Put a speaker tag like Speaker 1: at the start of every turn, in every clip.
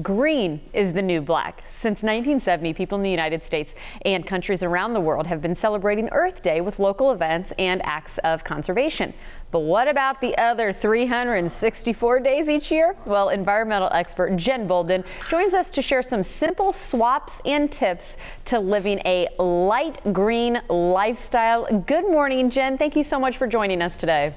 Speaker 1: Green is the new black. Since 1970, people in the United States and countries around the world have been celebrating Earth Day with local events and acts of conservation. But what about the other 364 days each year? Well, environmental expert Jen Bolden joins us to share some simple swaps and tips to living a light green lifestyle. Good morning, Jen. Thank you so much for joining us today.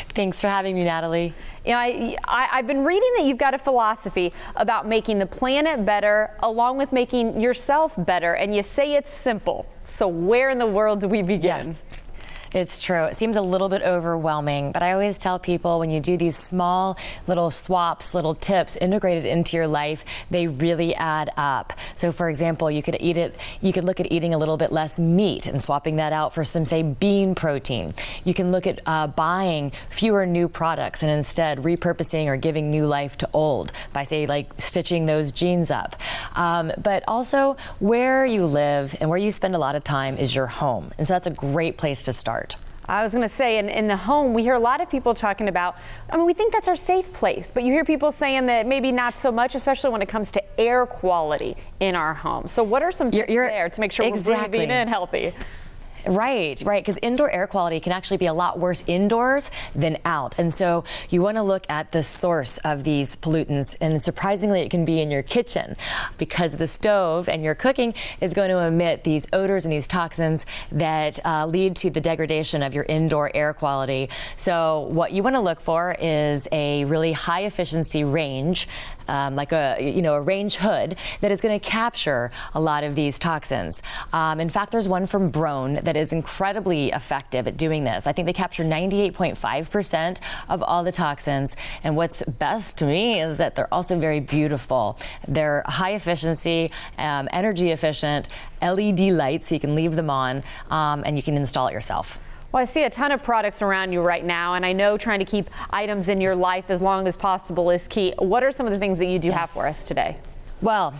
Speaker 2: Thanks for having me, Natalie.
Speaker 1: You know, I've been reading that you've got a philosophy about making the planet better along with making yourself better, and you say it's simple. So where in the world do we begin?
Speaker 2: Yes. It's true. It seems a little bit overwhelming, but I always tell people when you do these small little swaps, little tips integrated into your life, they really add up. So for example, you could look at eating a little bit less meat and swapping that out for some, say, bean protein. You can look at buying fewer new products and instead repurposing or giving new life to old by, say, like stitching those jeans up. But also where you live and where you spend a lot of time is your home. And so that's a great place to start.
Speaker 1: I was going to say, in the home, we hear a lot of people talking about, we think that's our safe place, but you hear people saying that maybe not so much, especially when it comes to air quality in our home. So what are some tips there to make sure we're breathing in healthy?
Speaker 2: Right, because indoor air quality can actually be a lot worse indoors than out. And so you want to look at the source of these pollutants, and surprisingly it can be in your kitchen because the stove and your cooking is going to emit these odors and these toxins that lead to the degradation of your indoor air quality. So what you want to look for is a really high efficiency range, like a range hood that is going to capture a lot of these toxins. In fact, there's one from Brown that is incredibly effective at doing this. I think they capture 98.5% of all the toxins. And what's best to me is that they're also very beautiful. They're high efficiency, energy efficient, LED lights, so you can leave them on, and you can install it yourself.
Speaker 1: Well, I see a ton of products around you right now, and I know trying to keep items in your life as long as possible is key. What are some of the things that you do have for us today?
Speaker 2: Well,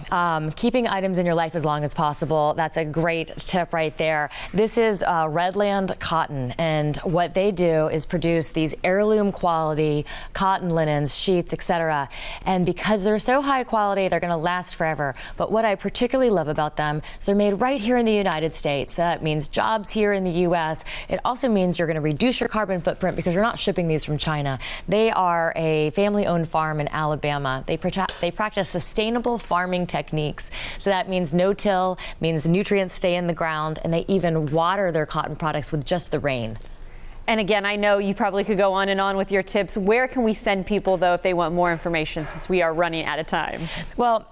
Speaker 2: keeping items in your life as long as possible, that's a great tip right there. This is Redland Cotton, and what they do is produce these heirloom quality cotton linens, sheets, etc. And because they're so high quality, they're going to last forever. But what I particularly love about them is they're made right here in the United States. That means jobs here in the U.S. It also means you're going to reduce your carbon footprint because you're not shipping these from China. They are a family-owned farm in Alabama. They practice sustainable farming techniques. So that means no-till, means nutrients stay in the ground, and they even water their cotton products with just the rain.
Speaker 1: And again, I know you probably could go on and on with your tips. Where can we send people, though, if they want more information, since we are running out of time?
Speaker 2: Well,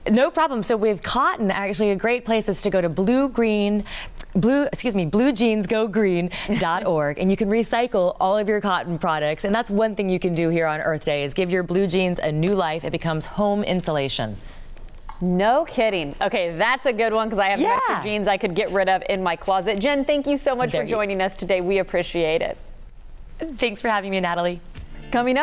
Speaker 2: no problem. So with cotton, actually a great place is to go to bluejeansgogreen.org, and you can recycle all of your cotton products. And that's one thing you can do here on Earth Day is give your blue jeans a new life. It becomes home insulation.
Speaker 1: No kidding. Okay, that's a good one because I have extra jeans I could get rid of in my closet. Jen, thank you so much for joining us today. We appreciate it.
Speaker 2: Thanks for having me, Natalie.
Speaker 1: Coming up.